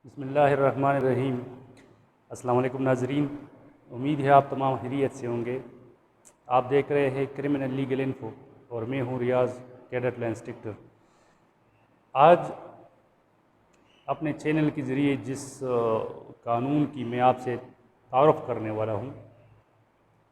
बिस्मिल्लाहिर्रहमानिर्रहीम। अस्सलाम वालेकुम नाज़रीन, उम्मीद है आप तमाम खैरियत से होंगे। आप देख रहे हैं क्रिमिनल लीगल इन्फो और मैं हूँ रियाज, कैडेट लाइन्स टिक्टर। आज अपने चैनल के ज़रिए जिस कानून की मैं आपसे तारुफ़ करने वाला हूँ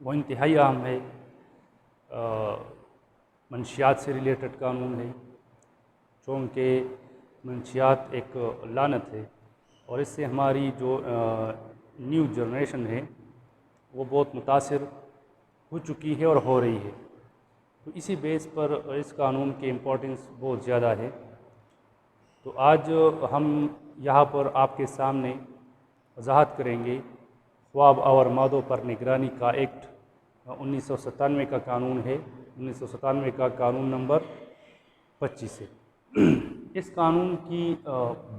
वो इंतहाई अहम है। मंशियात से रिलेटेड कानून है, चूँकि मंशियात एक लानत है और इससे हमारी जो न्यू जनरेशन है वो बहुत मुतासिर हो चुकी है और हो रही है। तो इसी बेस पर इस कानून के इम्पोर्टेंस बहुत ज़्यादा है। तो आज हम यहाँ पर आपके सामने वजाहत करेंगे ख्वाब और मादों पर निगरानी का एक्ट 1997 का कानून है, 1997 का कानून नंबर 25 है। इस कानून की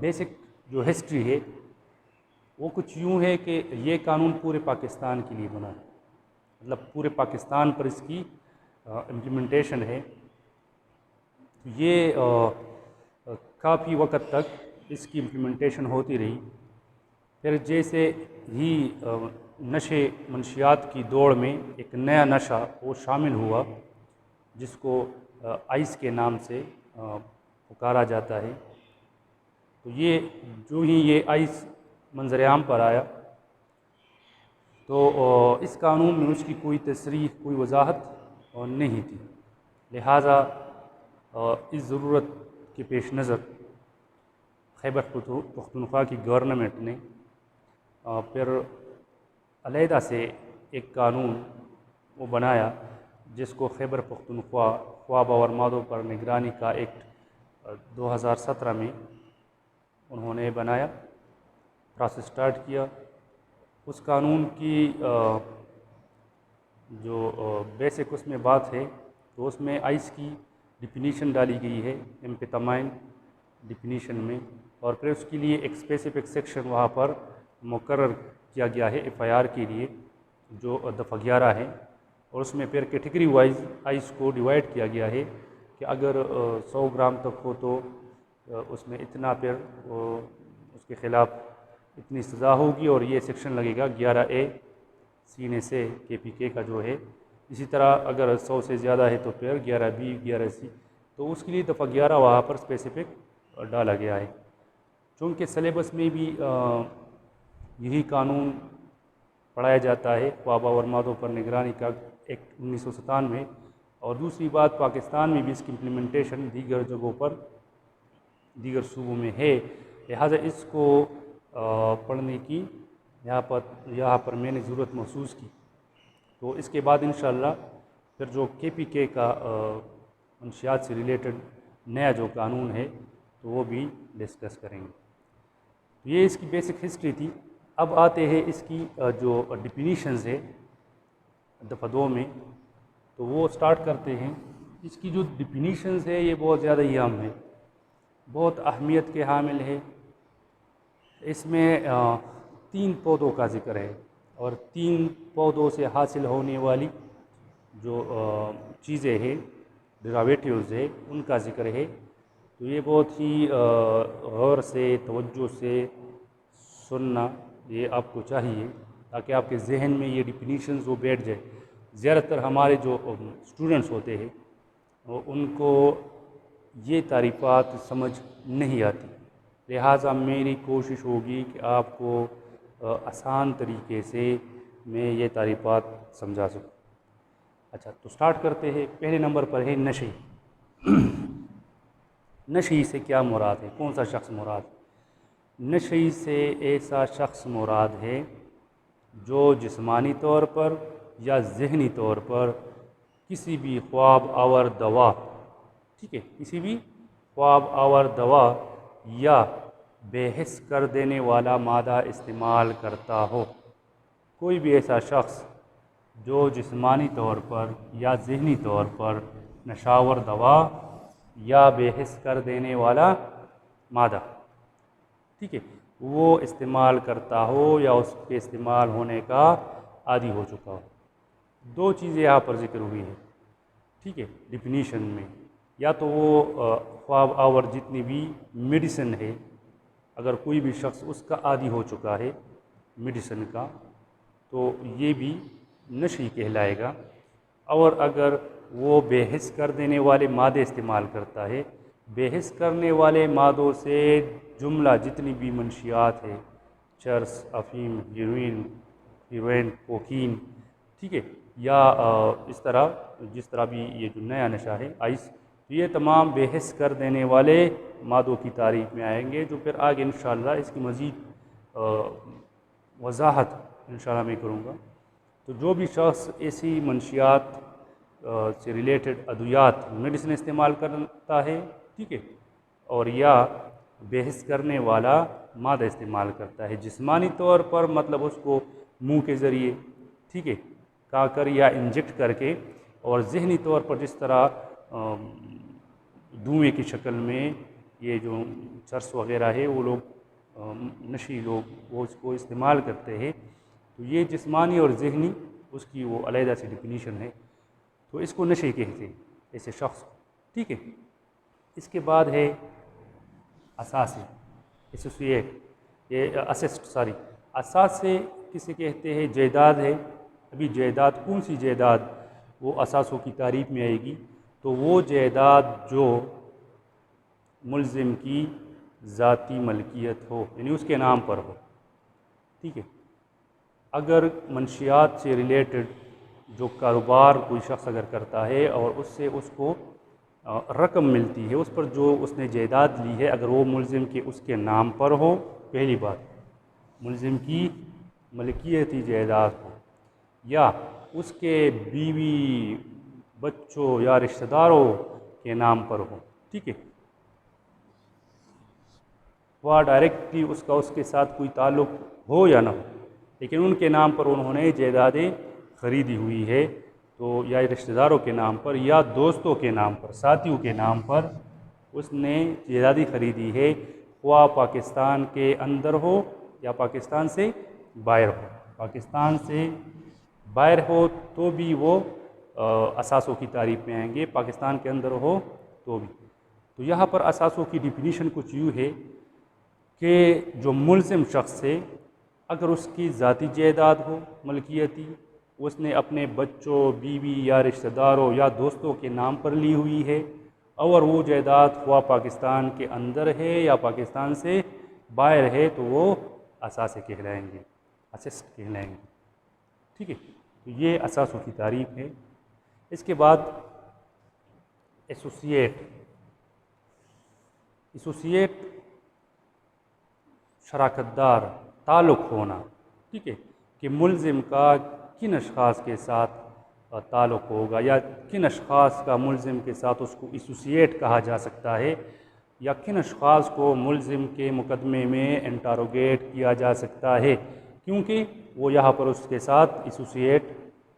बेसिक जो हिस्ट्री है वो कुछ यूँ है कि ये कानून पूरे पाकिस्तान के लिए बना है, मतलब पूरे पाकिस्तान पर इसकी इम्प्लीमेंटेशन है। ये काफ़ी वक्त तक इसकी इम्प्लीमेंटेशन होती रही। फिर जैसे ही नशे मंशियात की दौड़ में एक नया नशा वो शामिल हुआ जिसको आइस के नाम से पुकारा जाता है। तो ये जो ही ये आइस मंजरेआम पर आया तो इस कानून में उसकी कोई तसरीह, कोई वजाहत नहीं थी। लिहाजा इस ज़रूरत के पेश नज़र खैबर पख्तूनख्वा की गवर्नमेंट ने फिर अलहदा से एक कानून वो बनाया जिसको खैबर पख्तूनख्वा ख्वाब और मादों पर निगरानी का एक्ट 2017 में उन्होंने बनाया, प्रोसेस स्टार्ट किया। उस कानून की जो बेसिक उसमें बात है तो उसमें आइस की डिफिनीशन डाली गई है एम्फेटामाइन डिफिनीशन में, और फिर उसके लिए एक स्पेसिफिक सेक्शन वहाँ पर मुकर्रर किया गया है एफआईआर के लिए जो दफ़ा 11 है। और उसमें फिर कैटेगरी वाइज आइस को डिवाइड किया गया है कि अगर 100 ग्राम तक हो तो उसमें इतना, फिर उसके ख़िलाफ़ इतनी सज़ा होगी और ये सेक्शन लगेगा 11A सीने से KPK का जो है। इसी तरह अगर 100 से ज़्यादा है तो फिर 11B 11C, तो उसके लिए दफ़ा 11 वहाँ पर स्पेसिफिक डाला गया है। चूँकि सिलेबस में भी यही कानून पढ़ाया जाता है, ख्वाब और मादों पर निगरानी का एक्ट 1997। और दूसरी बात, पाकिस्तान में भी इसकी इम्प्लीमेंटेशन दीगर जगहों पर, दीगर सूबों में है। लिहाजा इसको पढ़ने की यहाँ पर मैंने ज़रूरत महसूस की। तो इसके बाद इंशाअल्लाह फिर जो KPK का मंशियात से रिलेटेड नया जो कानून है तो वो भी डिस्कस करेंगे। तो ये इसकी बेसिक हिस्ट्री थी। अब आते हैं इसकी जो डिफिनीशंस है दफ़ा 2 में, तो वो स्टार्ट करते हैं। इसकी जो डिफिनीशंस है ये बहुत ज़्यादा ही अहम है, बहुत अहमियत के हामिल है। इसमें 3 पौधों का ज़िक्र है और 3 पौधों से हासिल होने वाली जो चीज़ें हैं, डेरिवेटिव्स है, उनका ज़िक्र है। तो ये बहुत ही गौर से, तवज्जो से सुनना ये आपको चाहिए ताकि आपके जहन में ये डिफिनीशंस वो बैठ जाए। ज़्यादातर हमारे जो स्टूडेंट्स होते हैं उनको ये तारीफ़ात समझ नहीं आती। लिहाजा मेरी कोशिश होगी कि आपको आसान तरीके से मैं ये तारीफ़ात समझा सकूँ। अच्छा, तो स्टार्ट करते हैं। पहले नंबर पर है नशे। नशे से क्या मुराद है, कौन सा शख्स मुराद? नशे से ऐसा शख्स मुराद है जो जिस्मानी तौर पर या ज़हनी तौर पर किसी भी ख्वाब आवर दवा, ठीक है, किसी भी ख्वाब आवर दवा या बेहिस कर देने वाला मादा इस्तेमाल करता हो। कोई भी ऐसा शख्स जो जिस्मानी तौर पर या ज़हनी तौर पर नशावर दवा या बेहिस कर देने वाला मादा, ठीक है, वो इस्तेमाल करता हो या उसके इस्तेमाल होने का आदी हो चुका हो। 2 चीज़ें यहाँ पर जिक्र हुई हैं, ठीक है, डिफिनीशन में। या तो वो ख्वाब आवर जितनी भी मेडिसिन है अगर कोई भी शख्स उसका आदी हो चुका है मेडिसिन का, तो ये भी नशी कहलाएगा। और अगर वो बेहिस कर देने वाले मादे इस्तेमाल करता है, बेहिस करने वाले मादों से जुमला जितनी भी मंशियात है, चरस, अफीम, हीरोइन, कोकीन, ठीक है, या इस तरह जिस तरह भी ये जो नया नशा है आइस, तो ये तमाम बेहिस कर देने वाले मादों की तारीफ में आएंगे, जो फिर आगे इंशाअल्लाह इसकी मज़ीद वजाहत इंशाअल्लाह मैं करूँगा। तो जो भी शख्स ऐसी मंशियात से रिलेटेड अद्वियात मेडिसिन इस्तेमाल करता है, ठीक है, और या बेहिस करने वाला मादा इस्तेमाल करता है जिस्मानी तौर पर, मतलब उसको मुंह के ज़रिए, ठीक है, खाकर या इंजेक्ट करके, और जहनी तौर पर जिस तरह धुएँ की शक्ल में ये जो चरस वग़ैरह है वो लोग नशी लोग वो इसको इस्तेमाल करते हैं, तो ये जिस्मानी और जहनी उसकी वो अलहदा सी डिफिनीशन है। तो इसको नशे कहते हैं ऐसे शख्स, ठीक है। इसके बाद है असासे, एसोसिएट, ये असिस्ट, सॉरी, असासे किसे कहते हैं? जायदाद है। अभी जायदाद कौन सी जायदाद वो असासों की तारीफ में आएगी? तो वो जायदाद जो मुल्ज़िम की ज़ाती मलकियत हो, यानी उसके नाम पर हो, ठीक है। अगर मंशियात से रिलेटेड जो कारोबार कोई शख्स अगर करता है और उससे उसको रकम मिलती है, उस पर जो उसने जायदाद ली है, अगर वो मुल्ज़िम के उसके नाम पर हो, पहली बात, मुल्ज़िम की मलकियती जायदाद हो, या उसके बीवी बच्चों या रिश्तेदारों के नाम पर हो, ठीक है, वह डायरेक्टली उसका उसके साथ कोई ताल्लुक़ हो या ना हो, लेकिन उनके नाम पर उन्होंने जायदादें ख़रीदी हुई है, तो या रिश्तेदारों के नाम पर या दोस्तों के नाम पर, साथियों के नाम पर उसने जायदादी ख़रीदी है, वह पाकिस्तान के अंदर हो या पाकिस्तान से बाहर हो। पाकिस्तान से बाहर हो तो भी वो असासों की तारीफ में आएंगे, पाकिस्तान के अंदर हो तो भी। तो यहाँ पर असासों की डिफिनीशन कुछ यूँ है कि जो मुल्ज़िम शख्स है, अगर उसकी ज़ाती जायदाद हो मलकियती, उसने अपने बच्चों, बीवी या रिश्तेदारों या दोस्तों के नाम पर ली हुई है, और वो जायदाद हुआ पाकिस्तान के अंदर है या पाकिस्तान से बाहर है, तो वो असासे कहलाएंगे, असिस्ट कहलाएंगे, ठीक है। तो ये असासों की तारीफ है। इसके बाद एसोसिएट, एसोसिएट शराकतदार, ताल्लुक़ होना, ठीक है, कि मुल्ज़िम का किन अशख़ास के साथ ताल्लुक़ होगा या किन अशख़ास का मुल्ज़िम के साथ उसको एसोसिएट कहा जा सकता है, या किन अशख़ास को मुल्ज़िम के मुकदमे में इंटरोगेट किया जा सकता है, क्योंकि वो यहाँ पर उसके साथ एसोसिएट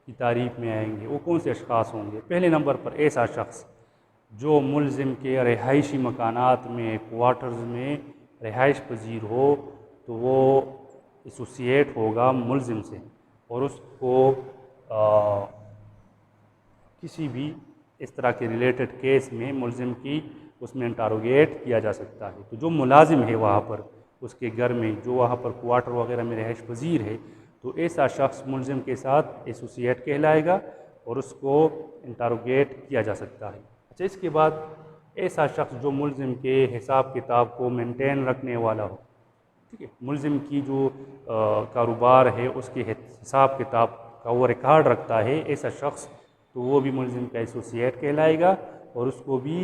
की तारीफ में आएंगे। वो कौन से अशख़ास होंगे? पहले नंबर पर ऐसा शख्स जो मुल्ज़िम के रिहायशी मकानात में, क्वार्टर्स में रिहाइश पजीर हो, तो वो एसोसिएट होगा मुल्ज़िम से, और उसको किसी भी इस तरह के रिलेटेड केस में मुल्ज़िम की उसमें इंटरोगेट किया जा सकता है। तो जो मुलाजिम है वहाँ पर उसके घर में, जो वहाँ पर क्वार्टर वगैरह में रिहाइश पजीर है, तो ऐसा शख्स मुल्ज़िम के साथ एसोसिएट कहलाएगा और उसको इंटरोगेट किया जा सकता है। अच्छा, इसके बाद ऐसा शख्स जो मुल्ज़िम के हिसाब किताब को मेंटेन रखने वाला हो, ठीक है, मुल्ज़िम की जो कारोबार है उसके हिसाब किताब का वो रिकॉर्ड रखता है, ऐसा शख्स, तो वो भी मुल्ज़िम का एसोसिएट कहलाएगा और उसको भी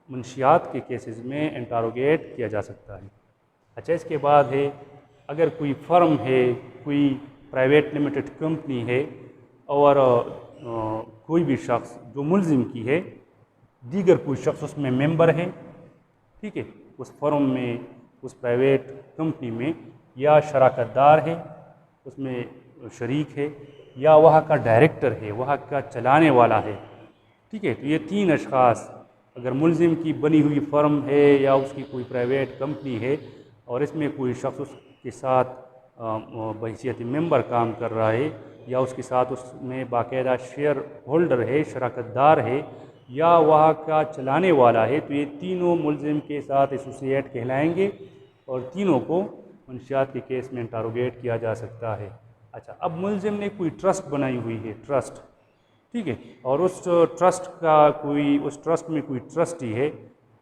मंशियात के केसेस में इंटरोगेट किया जा सकता है। अच्छा, इसके बाद है अगर कोई फ़र्म है, कोई प्राइवेट लिमिटेड कंपनी है, और कोई भी शख्स जो मुल्ज़िम की है, दीगर कोई शख्स उसमें मेंबर है, ठीक है, उस फर्म में, उस प्राइवेट कंपनी में, या शराकतदार है, उसमें शरीक है, या वहाँ का डायरेक्टर है, वहाँ का चलाने वाला है, ठीक है। तो ये तीन अशख़ास, अगर मुल्ज़िम की बनी हुई फ़र्म है या उसकी कोई प्राइवेट कंपनी है और इसमें कोई शख्स उसके साथ बहैसियत मेंबर काम कर रहा है, या उसके साथ उसमें बाकायदा शेयर होल्डर है, शराकतदार है, या वहाँ का चलाने वाला है, तो ये तीनों मुल्ज़िम के साथ एसोसिएट कहलाएंगे और तीनों को मंशियात के केस में इंटारोगेट किया जा सकता है। अच्छा, अब मुलजिम ने कोई ट्रस्ट बनाई हुई है, ट्रस्ट, ठीक है, और उस ट्रस्ट में कोई ट्रस्टी है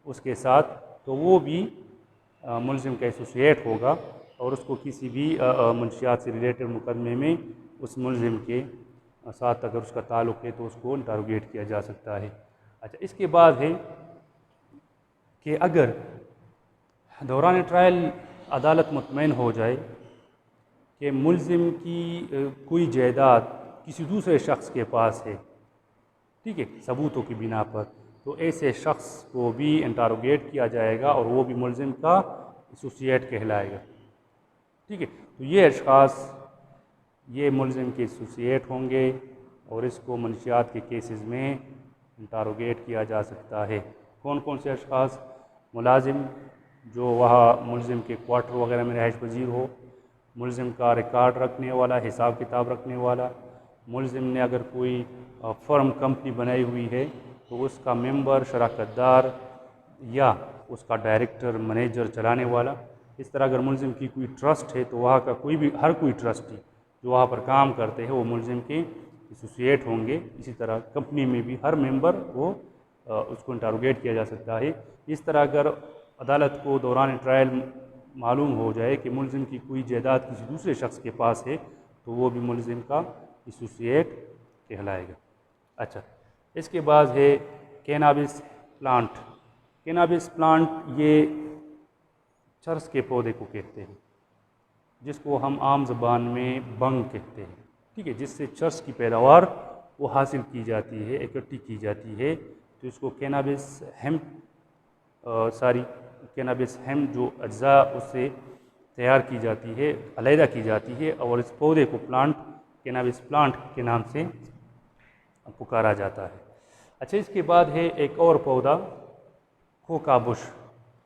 उसके साथ, तो वो भी मुलजिम का एसोसिएट होगा और उसको किसी भी मंशियात से रिलेटेड मुकदमे में उस मुलजिम के साथ अगर उसका ताल्लुक़ है तो उसको इंटारोगेट किया जा सकता है। अच्छा, इसके बाद है कि अगर दौरान ट्रायल अदालत मुतमईन हो जाए कि मुलजिम की कोई जायदाद किसी दूसरे शख्स के पास है, ठीक है, सबूतों की बिना पर, तो ऐसे शख्स को भी इंटारोगेट किया जाएगा और वो भी मुलजिम का एसोसिएट कहलाएगा, ठीक है। तो ये अशख़ास ये मुलजिम के एसोसिएट होंगे और इसको मंशियात के केसेस में इंटारोगेट किया जा सकता है। कौन कौन से अशख़ास? मुलाजिम जो वहाँ मुलजिम के क्वार्टर वगैरह में रहाइश पजीर हो, मुलजिम का रिकॉर्ड रखने वाला, हिसाब किताब रखने वाला, मुलजिम ने अगर कोई फर्म कंपनी बनाई हुई है तो उसका मेंबर, शराकतदार या उसका डायरेक्टर, मैनेजर, चलाने वाला। इस तरह अगर मुलजिम की कोई ट्रस्ट है तो वहाँ का कोई भी, हर कोई ट्रस्टी जो वहाँ पर काम करते हैं वो मुलजिम के एसोसिएट होंगे। इसी तरह कंपनी में भी हर मेंबर वो उसको इंटारोगेट किया जा सकता है। इस तरह अगर अदालत को दौरान ट्रायल मालूम हो जाए कि मुलजिम की कोई जायदाद किसी दूसरे शख्स के पास है तो वो भी मुलजिम का एसोसिएट कहलाएगा। अच्छा, इसके बाद है कैनाबिस प्लांट। कैनाबिस प्लांट ये चरस के पौधे को कहते हैं जिसको हम आम ज़बान में बंग कहते हैं, ठीक है, जिससे चरस की पैदावार वो हासिल की जाती है, इकट्ठी की जाती है, तो इसको कैनाबिस हेम्प सारी कैनाबिस हेम्प जो अज्जा उससे तैयार की जाती है, अलहदा की जाती है और इस पौधे को प्लांट, कैनाबिस प्लांट के नाम से पुकारा जाता है। अच्छा, इसके बाद है एक और पौधा कोका बुश।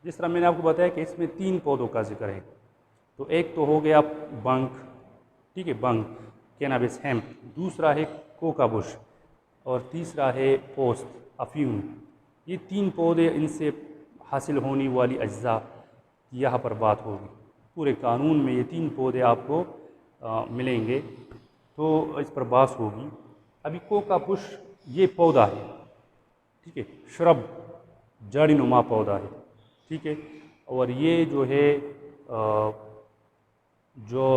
जिस तरह मैंने आपको बताया कि इसमें 3 पौधों का जिक्र है, तो एक तो हो गया बंग, ठीक है, बंग, कैनाबिस हेम्प, दूसरा है कोका बुश और तीसरा है पोस्त, अफ्यून। ये 3 पौधे, इनसे हासिल होने वाली अज्जा की यहाँ पर बात होगी। पूरे कानून में ये 3 पौधे आपको मिलेंगे, तो इस पर बात होगी। अभी कोका बुश ये पौधा है, ठीक है, श्रब, जड़ी नुमा पौधा है, ठीक है, और ये जो है जो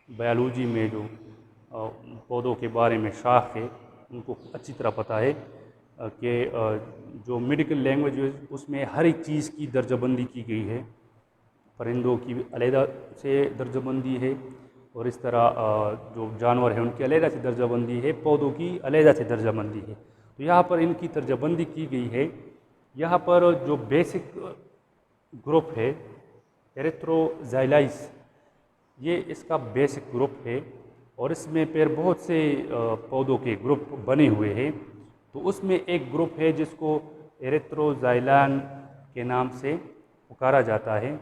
बायोलॉजी में जो पौधों के बारे में शाख है उनको अच्छी तरह पता है कि जो मेडिकल लैंग्वेज है उसमें हर एक चीज़ की दर्जाबंदी की गई है। परिंदों की अलहदा से दर्जाबंदी है और इस तरह जो जानवर हैं उनकी अलहदा से दर्जाबंदी है, पौधों की अलहदा से दर्जाबंदी है। तो यहाँ पर इनकी दर्जाबंदी की गई है। यहाँ पर जो बेसिक ग्रुप है एरिथ्रोजाइलाइस, ये इसका बेसिक ग्रुप है और इसमें फिर बहुत से पौधों के ग्रुप बने हुए हैं। तो उसमें एक ग्रुप है जिसको एरिथ्रोजाइलान के नाम से पुकारा जाता है।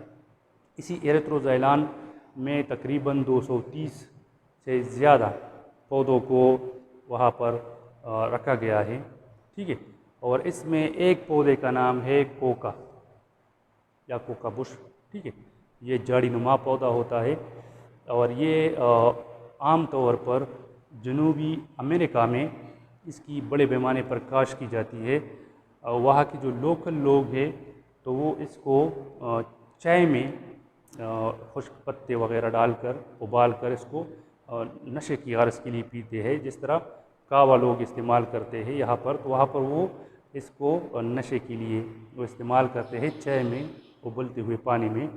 इसी एरिथ्रोजाइलान में तकरीबन 230 से ज़्यादा पौधों को वहाँ पर रखा गया है, ठीक है, और इसमें एक पौधे का नाम है कोका या कोका बुश, ठीक है। ये जड़ी नुमा पौधा होता है और ये आम तौर पर जनूबी अमेरिका में इसकी बड़े पैमाने पर काश्त की जाती है। वहाँ के जो लोकल लोग हैं तो वो इसको चाय में खुश्क पत्ते वगैरह डालकर उबाल कर इसको नशे की गारज के लिए पीते हैं, जिस तरह कावा लोग इस्तेमाल करते हैं यहाँ पर। तो वहाँ पर वो इसको नशे के लिए वो इस्तेमाल करते हैं चाय में उबलते हुए पानी में।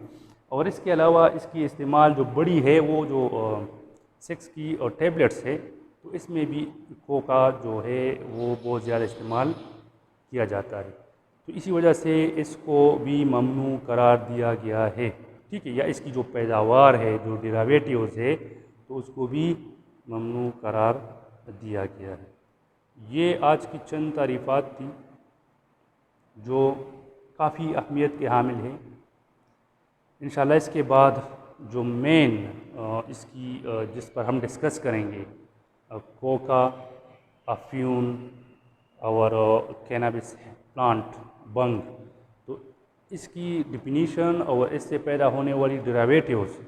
और इसके अलावा इसकी इस्तेमाल जो बड़ी है वो जो सेक्स की और टैबलेट्स है, तो इसमें भी कोका जो है वो बहुत ज़्यादा इस्तेमाल किया जाता है। तो इसी वजह से इसको भी ममनू करार दिया गया है, ठीक है, या इसकी जो पैदावार है, जो डेरिवेटिव्स है, तो उसको भी ममनू करार दिया गया है। ये आज की चंद तारीफ़ात थी जो काफ़ी अहमियत के हामिल हैं। इंशाल्लाह इसके बाद जो मेन इसकी जिस पर हम डिस्कस करेंगे कोका, अफ्यून और कैनाबिस प्लांट, बंग, तो इसकी डिफिनीशन और इससे पैदा होने वाली डेरिवेटिव्स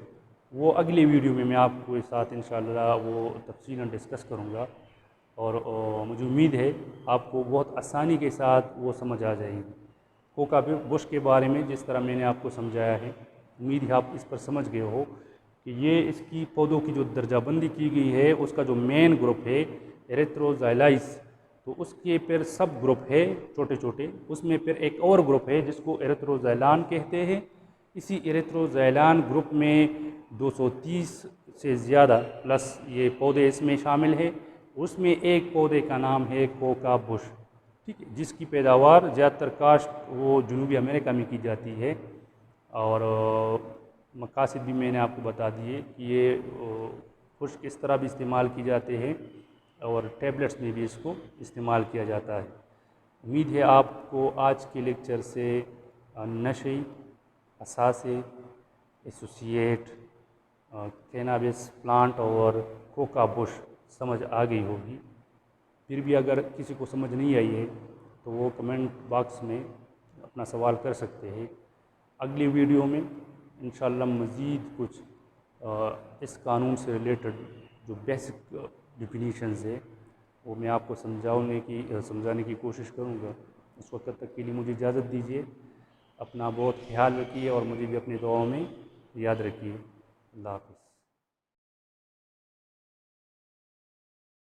वो अगली वीडियो में मैं आपको साथ इंशाल्लाह वो तफसीलन डिस्कस करूँगा। और मुझे उम्मीद है आपको बहुत आसानी के साथ वो समझ आ जाएगी। कोका बुश के बारे में जिस तरह मैंने आपको समझाया है, उम्मीद है आप इस पर समझ गए हो कि ये इसकी पौधों की जो दर्जाबंदी की गई है, उसका जो मेन ग्रुप है एरिथ्रोजाइलाइस, तो उसके फिर सब ग्रुप है छोटे छोटे, उसमें फिर एक और ग्रुप है जिसको एरिथ्रोजाइलान कहते हैं। इसी एरिथ्रोजाइलान ग्रुप में 230 से ज़्यादा प्लस ये पौधे इसमें शामिल है। उसमें एक पौधे का नाम है कोका बुश, ठीक है, जिसकी पैदावार ज़्यादातर काश्त वो जनूबी अमेरिका में की जाती है। और मकासद भी मैंने आपको बता दिए कि ये खुश्क किस तरह भी इस्तेमाल की जाते हैं और टैबलेट्स में भी इसको इस्तेमाल किया जाता है। उम्मीद है आपको आज के लेक्चर से नशे, असासे, एसोसिएट, कैनाबिस प्लांट और कोका बुश समझ आ गई होगी। फिर भी अगर किसी को समझ नहीं आई है तो वो कमेंट बॉक्स में अपना सवाल कर सकते हैं। अगली वीडियो में इंशाल्लाह मज़ीद कुछ इस कानून से रिलेटेड जो बेसिक डिफिनीशंस है वो मैं आपको समझाने की कोशिश करूँगा। उस वक्त तक के लिए मुझे इजाज़त दीजिए। अपना बहुत ख्याल रखिए और मुझे भी अपनी दुआओं में याद रखिए। अल्लाह हाफ़िज़।